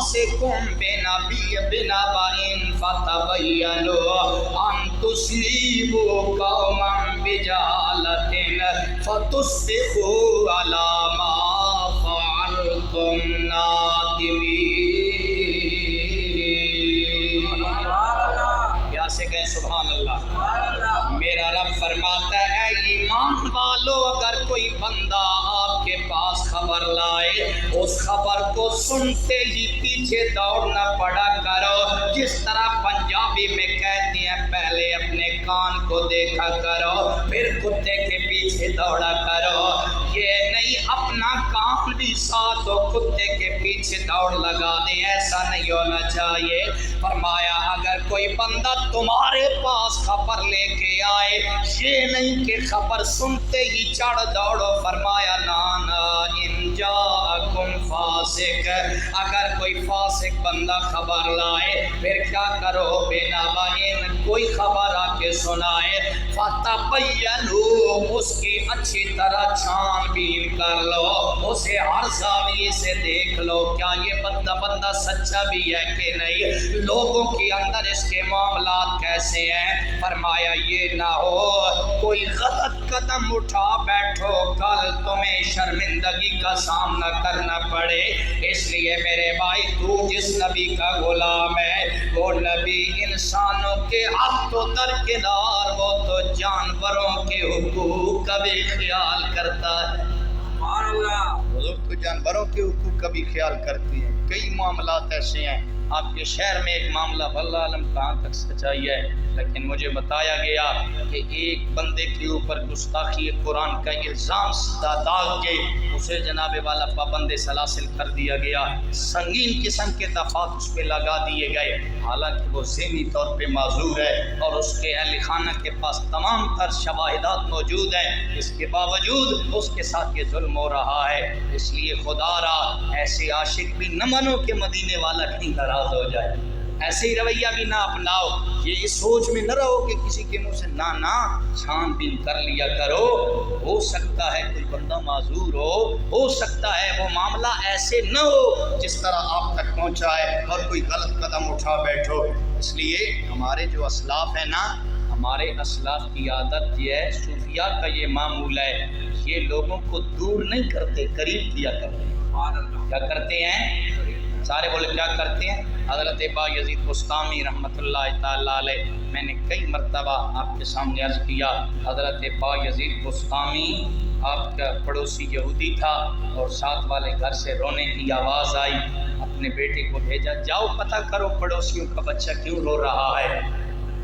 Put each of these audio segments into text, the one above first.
فاسقون بنبأ فتبینوا ان تصیبوا قوما بجہالۃ فتصبحوا علی ما فعلتم نادمین۔ یہاں سے کہیں سبحان اللہ۔ میرا رب فرماتا ہے ایمان والو، اگر کوئی بندہ آپ کے پاس خبر لائے، اس خبر کو سنتے ہی پیچھے دوڑنا پڑا کرو۔ جس طرح پنجابی میں کہتے ہیں پہلے اپنے کان کو دیکھا کرو پھر کتے کے پیچھے دوڑا کرو، یہ نہیں اپنا کان بھی ساتھ ہو کتے کے پیچھے دوڑ لگا دے، ایسا نہیں ہونا چاہیے۔ فرمایا اگر کوئی بندہ تمہارے پاس خبر لے کے آئے، یہ نہیں کہ خبر سنتے ہی چڑھ دوڑو۔ فرمایا نانا ان جاءکم فاسق، اگر کوئی فاسق بندہ خبر لائے پھر کیا کرو؟ بنبأ، کوئی خبر آ کے سنائے، فتبینوا، اس کی اچھی طرح چھان بین کر لو، اسے ہر زاویے سے دیکھ لو کیا یہ بندہ سچا بھی ہے کہ نہیں، لوگوں کے اندر اس کے معاملات کیسے ہیں۔ فرمایا یہ نہ ہو کوئی غلط قدم اٹھا بیٹھو، کل تمہیں شرمندگی کا سامنا کرنا پڑے۔ اس لیے میرے بھائی تو جس نبی کا غلام ہے، وہ نبی انسانوں کے حق تو درکنار، وہ تو جانوروں کے حقوق کا بھی خیال کرتا ہے۔ حضور تو جانوروں کے حقوق کا بھی خیال کرتی ہیں۔ کئی معاملات ایسے ہیں، آپ کے شہر میں ایک معاملہ واللہ عالم کہاں تک سچائی ہے، لیکن مجھے بتایا گیا کہ ایک بندے کے اوپر گستاخی قرآن کا الزام داغ کے اسے جناب والا پابند سلاسل کر دیا گیا، سنگین قسم کے دفعات اس پہ لگا دیے گئے، حالانکہ وہ ذہنی طور پہ معذور ہے اور اس کے اہل خانہ کے پاس تمام تر شواہدات موجود ہیں، اس کے باوجود اس کے ساتھ یہ ظلم ہو رہا ہے۔ اس لیے خدا را ایسے عاشق بھی نہ منو کہ مدینے والا کہیں ناراض ہو جائے، ایسے ہی رویہ بھی نہ اپناؤ، یہ اس سوچ میں نہ رہو کہ کسی کے منہ سے نہ چھان بین کر لیا کرو، ہو سکتا ہے کوئی بندہ معذور ہو سکتا ہے وہ معاملہ ایسے نہ ہو جس طرح آپ تک پہنچا ہے اور کوئی غلط قدم اٹھا بیٹھو۔ اس لیے ہمارے جو اسلاف ہیں نا، ہمارے اسلاف کی عادت یہ ہے، صوفیاء کا یہ معمول ہے، یہ لوگوں کو دور نہیں کرتے، قریب کیا کرتے ہیں۔ کیا کرتے ہیں؟ سارے بولے کیا کرتے ہیں؟ حضرت بایزید بسطامی رحمۃ اللہ تعالیٰ علیہ، میں نے کئی مرتبہ آپ کے سامنے عرض کیا، حضرت بایزید بسطامی آپ کا پڑوسی یہودی تھا اور ساتھ والے گھر سے رونے کی آواز آئی، اپنے بیٹے کو بھیجا جاؤ پتہ کرو پڑوسیوں کا بچہ کیوں رو رہا ہے۔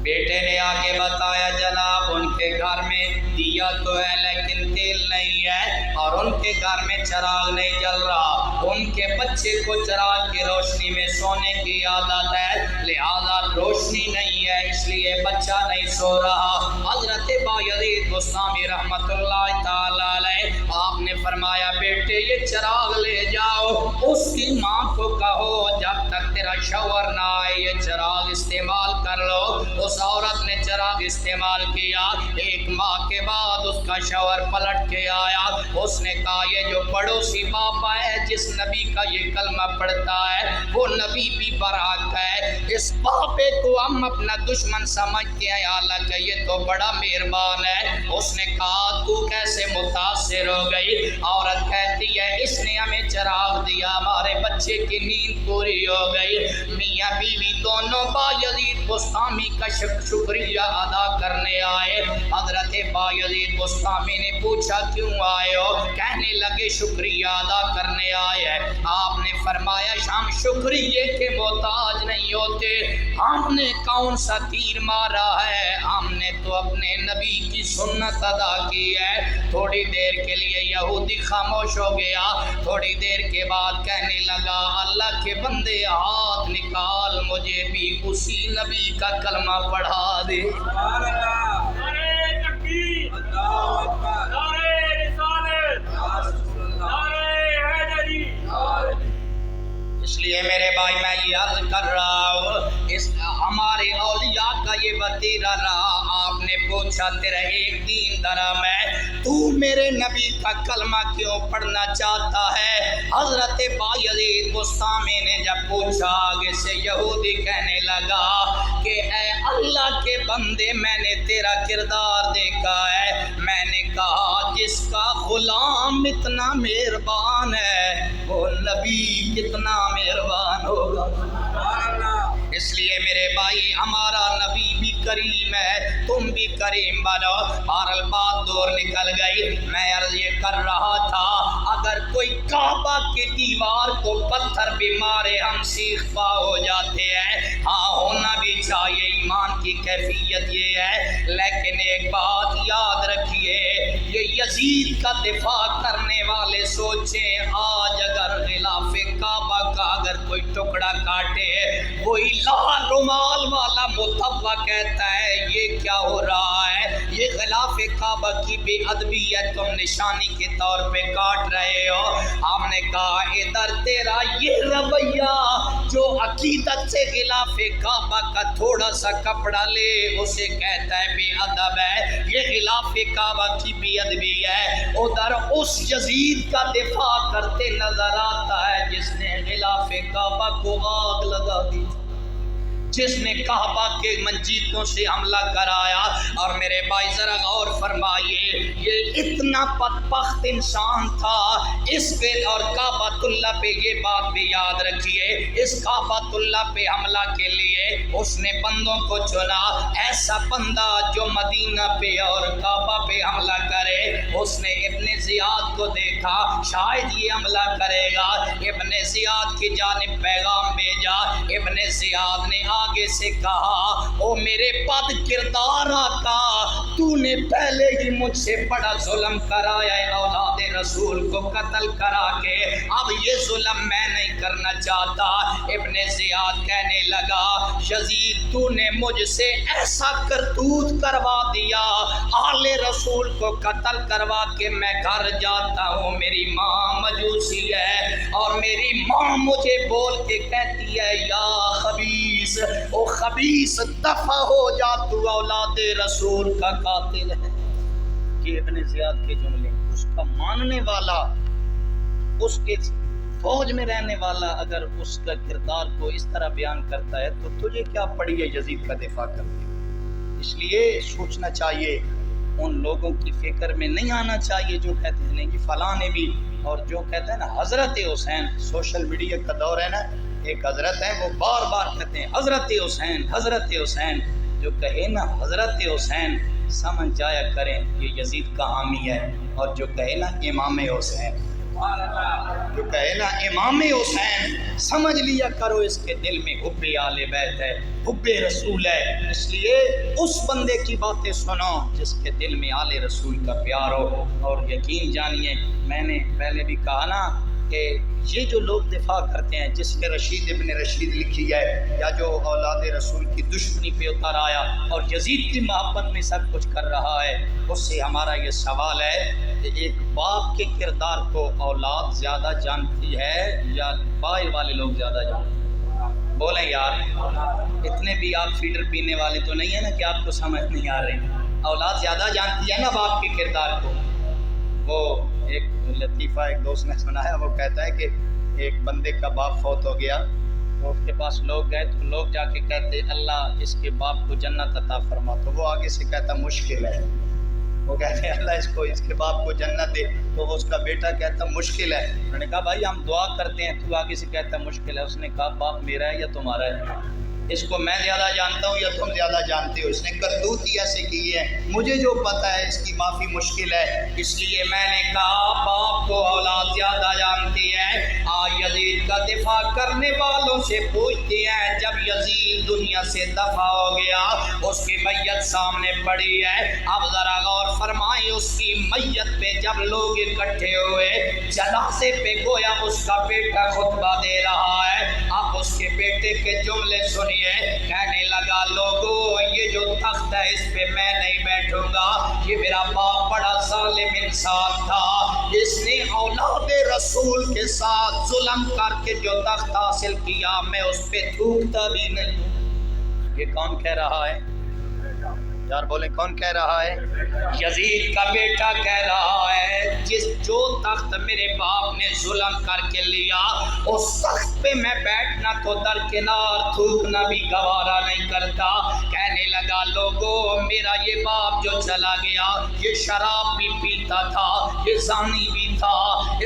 بیٹے نے آ کے بتایا جناب ان کے گھر میں دیا تو ہے لیکن تیل نہیں ہے اور ان کے گھر میں چراغ نہیں جل رہا، ان کے بچے کو چراغ کی روشنی میں سونے کی عادت ہے، لہذا روشنی نہیں ہے اس لیے بچہ نہیں سو رہا۔ حضرت بایزید بسطامی رحمۃ اللہ تعالی علیہ آپ نے فرمایا بیٹے یہ چراغ لے جاؤ، اس کی ماں کو کہو جب تک تیرا شوہر نہ آئے یہ چراغ استعمال کر لو۔ اس عورت نے چراغ استعمال کیا، ایک ماہ کے بعد اس کا شوہر پلٹ کے آیا، اس نے کہا یہ جو پڑوسی باپا ہے جس نبی کا یہ کلمہ پڑھتا ہے وہ نبی بھی برحق ہے، اس باپے کو ہم اپنا دشمن سمجھتے ہیں حالانکہ یہ تو بڑا مہربان ہے۔ اس نے کہا تو کیسے متاثر ہو گئی؟ عورت کہتی ہے اس نے ہمیں چراغ دیا، ہمارے بچے کی نیند پوری ہو گئی۔ میاں بیوی دونوں بایزید بسطامی کا شکریہ ادا کرنے آئے۔ حضرت بایزید بسطامی نے پوچھا کیوں آئے ہو؟ کہنے لگے شکریہ ادا کرنے آئے ہیں۔ آپ نے فرمایا ہم شکریہ کے محتاج نہیں ہوتے، ہم نے کون سا تیر مارا ہے، ہم نے تو اپنے نبی کی سنت ادا کی ہے۔ تھوڑی دیر کے لیے یہودی خاموش ہو گیا، تھوڑی دیر کے بعد کہنے لگا اللہ کے بندے ہاتھ نکال مجھے بھی اسی نبی کا کلمہ پڑھا دے۔ اس لیے میرے بھائی میں یہ عرض کر رہا ہوں، اس ہمارے اولیاء کا یہ وتیرہ رہا، آپ نے نے پوچھا تیرا ایک دین دھرم ہے، تو میرے نبی کا کلمہ کیوں پڑھنا چاہتا ہے؟ حضرت بایزید بستامی نے جب پوچھا، آگے سے یہودی کہنے لگا کہ اے اللہ کے بندے، میں نے تیرا کردار دیکھا ہے، میں نے کہا جس کا غلام اتنا مہربان ہے وہ نبی کتنا مہربان ہوگا۔ اس لیے میرے بھائی ہمارا نبی بھی کریم ہے، تم بھی کریم بنو۔ بہرحال بات دور نکل گئی، میں عرض یہ کر رہا تھا اگر کوئی کعبہ کی دیوار کو پتھر بھی مارے ہم سیخ پا ہو جاتے ہیں، ہاں ہونا بھی چاہیے، ایمان کی کیفیت یہ ہے۔ لیکن ایک بات یاد رکھیے، یہ یزید کا دفاع کرنے والے سوچیں آج اگر غلاف کعبہ کا اگر کوئی ٹکڑا کاٹے، کوئی لال رومال والا متوع کہتا ہے یہ کیا ہو رہا ہے، یہ غلاف کعبہ کی بے ادبی ہے، تم نشانی کے طور پہ کاٹ رہے ہو۔ ہم نے کہا ادھر تیرا یہ رویہ جو عقیدت سے غلاف کعبہ کا تھوڑا سا کپڑا لے اسے کہتا ہے بے ادب ہے، یہ غلاف کعبہ کی بے ادبی ہے، ادھر اس یزید کا دفاع کرتے نظر آتا ہے جس نے غلاف کعبہ کو آگ لگا دی، جس نے کعبہ کے منجیتوں سے حملہ کرایا۔ اور میرے بھائی ذرا غور فرمائیے، یہ اتنا بدبخت انسان تھا اس پہ، اور کعبۃ اللہ پہ یہ بات بھی یاد رکھیے، اس کعبۃ اللہ پہ حملہ کے لیے اس نے بندوں کو چنا، ایسا بندہ جو مدینہ پہ اور کعبہ پہ حملہ کرے۔ اس نے ابن زیاد کو دیکھا شاید یہ حملہ کرے گا، ابن زیاد کی جانب پیغام بھیجا، ابن زیاد نے آگے سے کہا او میرے بد کردار آقا، تو نے پہلے ہی مجھ سے بڑا ظلم کرایا ہے، اولاد رسول کو قتل کرا کے، اب یہ ظلم میں نہیں کرنا چاہتا۔ ابن زیاد کہنے لگا یزید تو نے مجھ سے ایسا کرتوت کروا دیا، آل رسول کو قتل کروا کے میں گھر جاتا ہوں، میری ماں مجوسی ہے اور میری ماں مجھے بول کے کہتی ہے یا خبیث، او خبیث دفع ہو جا، تو اولاد رسول کا قاتل ہے۔ یہ ابن زیاد کے جملے، اس کا ماننے والا، اس کے فوج میں رہنے والا اگر اس کا کردار کو اس طرح بیان کرتا ہے تو تجھے کیا پڑی ہے یزید کا دفاع کرنے؟ اس لیے سوچنا چاہیے، ان لوگوں کی فکر میں نہیں آنا چاہیے جو کہتے ہیں نہیں فلاں نے بھی، اور جو کہتے ہیں نا حضرت حسین، سوشل میڈیا کا دور ہے نا، ایک حضرت ہیں وہ بار بار کہتے ہیں حضرت حسین حضرت حسین، جو کہے نا حضرت حسین سمجھ جایا کریں یہ یزید کا حامی ہے، اور جو کہے نا امام حسین، جو کہے نا امام حسین سمجھ لیا کرو اس کے دل میں حب آل بیت ہے، حب رسول ہے۔ اس لیے اس بندے کی باتیں سنو جس کے دل میں آل رسول کا پیار ہو، اور یقین جانیے میں نے پہلے بھی کہا نا کہ یہ جو لوگ دفاع کرتے ہیں جس نے رشید ابن رشید لکھی ہے، یا جو اولاد رسول کی دشمنی پہ اتر آیا اور یزید کی محبت میں سب کچھ کر رہا ہے، اس سے ہمارا یہ سوال ہے کہ ایک باپ کے کردار کو اولاد زیادہ جانتی ہے یا باہر والے لوگ زیادہ جانتے ہیں؟ بولیں یار، اتنے بھی آپ فیڈر پینے والے تو نہیں ہیں نا کہ آپ کو سمجھ نہیں آ رہی، اولاد زیادہ جانتی ہے نا باپ کے کردار کو۔ وہ ایک لطیفہ ایک دوست نے سنایا، وہ کہتا ہے کہ ایک بندے کا باپ فوت ہو گیا، تو اس کے پاس لوگ گئے تو لوگ جا کے کہتے اللہ اس کے باپ کو جنت عطا فرما، تو وہ آگے سے کہتا مشکل ہے، وہ کہتے ہیں اللہ اس کے باپ کو جنت دے، تو وہ اس کا بیٹا کہتا مشکل ہے۔ انہوں نے کہا بھائی ہم دعا کرتے ہیں، تو آگے سے کہتا مشکل ہے۔ اس نے کہا باپ میرا ہے یا تمہارا ہے؟ اس کو میں زیادہ جانتا ہوں یا تم زیادہ جانتے ہو؟ اس نے کرتوت ہی ایسے کی ہے، مجھے جو پتہ ہے اس کی معافی مشکل ہے، اس لیے میں نے کہا باپ کو اولاد زیادہ جانتی ہے۔ یزید کا دفاع کرنے والوں سے پوچھتے ہیں جب یزید دنیا سے دفع ہو گیا، اس کی میت سامنے پڑی ہے، اب ذرا غور فرمائیں اس کی میت پہ جب لوگ اکٹھے ہوئے، جنازے پہ گویا اس کا بیٹا خطبہ دے رہا ہے، اب اس کے بیٹے کے جملے سنیے، کہنے لگا لوگوں یہ جو تخت ہے اس پہ میں نہیں بیٹھوں گا، یہ میرا باپ بڑا ظالم انسان تھا، اس نے اولاد رسول کے ساتھ ظلم کر کے جو تخت حاصل کیا میں اس پہ تھوکتا بھی نہیں ہوں۔ یہ کون کہہ رہا ہے؟ یار بولیں کون کہہ رہا ہے؟ یزید کا بیٹا کہہ رہا ہے جو تخت میرے باپ نے ظلم کر کے لیا اس تخت پہ میں بیٹھنا تو درکنار تھوکنا بھی گوارا نہیں کرتا۔ کہنے لگا لوگوں میرا یہ باپ جو چلا گیا یہ شراب بھی پیتا تھا، یہ زانی بھی تھا،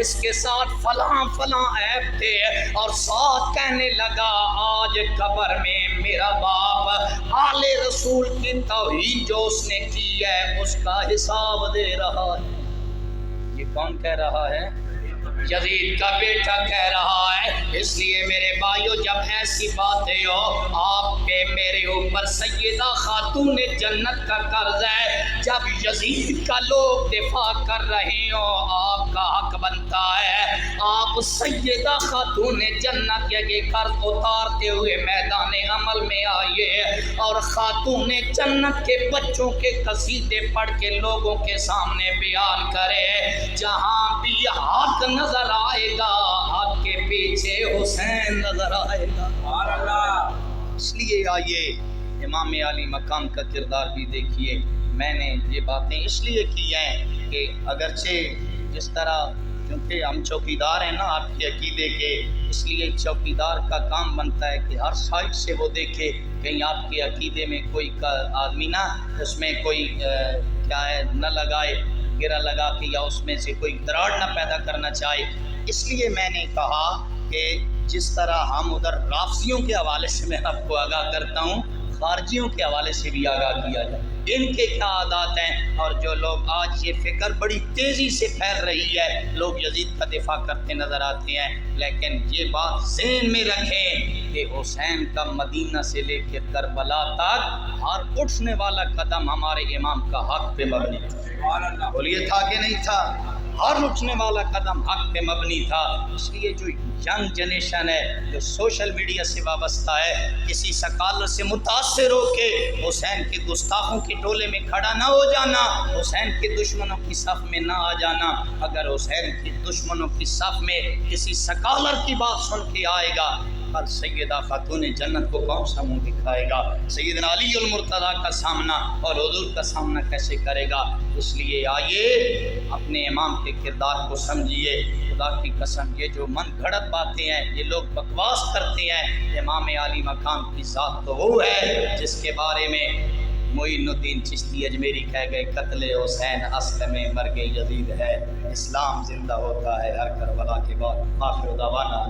اس کے ساتھ فلاں فلاں عیب تھے، اور ساتھ کہنے لگا آج قبر میں میرا باپ آل رسول کی توہین جو اس نے کی ہے اس کا حساب دے رہا ہے۔ یہ کون کہہ رہا ہے؟ یزید کا بیٹا کہہ رہا ہے۔ اس لیے میرے بھائیو جب ایسی باتیں ہو آپ پہ میرے اوپر سیدہ خاتون جنت کا قرض ہے، جب یزید کا لوگ دفاع کر رہے ہو آپ کا حق بنتا ہے آپ سیدہ خاتون جنت یہ قرض اتارتے ہوئے میدان عمل میں آئیے اور خاتون جنت کے بچوں کے قصیدے پڑھ کے لوگوں کے سامنے بیان کرے۔ جہاں بھی حق نظر آئے گا آپ کے پیچھے حسین نظر آئے گا۔ اس لیے آئیے امام علی مقام کا کردار بھی دیکھیے۔ میں نے یہ باتیں اس لیے کی ہیں کہ اگرچہ جس طرح کیونکہ ہم چوکیدار ہیں نا آپ کے عقیدے کے، اس لیے چوکیدار کا کام بنتا ہے کہ ہر سائڈ سے وہ دیکھے کہیں آپ کے عقیدے میں کوئی آدمی نہ اس میں کوئی کیا ہے نہ لگائے گرا لگا کے یا اس میں سے کوئی دراڑ نہ پیدا کرنا چاہے۔ اس لیے میں نے کہا کہ جس طرح ہم ادھر رافضیوں کے حوالے سے میں آپ کو آگاہ کرتا ہوں، خارجیوں کے حوالے سے بھی آگاہ کیا جائے ان کے کیا عادات ہیں۔ اور جو لوگ آج یہ فکر بڑی تیزی سے پھیل رہی ہے، لوگ یزید کا دفاع کرتے نظر آتے ہیں، لیکن یہ بات ذہن میں رکھیں کہ حسین کا مدینہ سے لے کے کربلا تک ہر اٹھنے والا قدم ہمارے امام کا حق پہ مبنی تھا۔ بولیے تھا کہ نہیں تھا؟ ہر اٹھنے والا قدم حق پہ مبنی تھا۔ اس لیے جو ینگ جنریشن ہے جو سوشل میڈیا سے وابستہ ہے، کسی سکالر سے متاثر ہو کے حسین کے گستاخوں کے ٹولے میں کھڑا نہ ہو جانا، حسین کے دشمنوں کی صف میں نہ آ جانا۔ اگر حسین کے دشمنوں کی صف میں کسی سکالر کی بات سن کے آئے گا، کل سیدہ خاتون جنت کو کون سا منہ دکھائے گا؟ سیدنا علی المرتضیٰ کا سامنا اور حضور کا سامنا کیسے کرے گا؟ اس لیے آئیے اپنے امام کے کردار کو سمجھیے۔ خدا کی قسم یہ جو من گھڑت باتیں ہیں یہ لوگ بکواس کرتے ہیں۔ امام علی مقام کی ذات تو وہ ہے جس کے بارے میں معین الدین چشتی اجمیری کہہ گئے قتل حسین اصل میں مرگ یزید ہے، اسلام زندہ ہوتا ہے ہر کربلا کے بعد۔ آخر دعوانا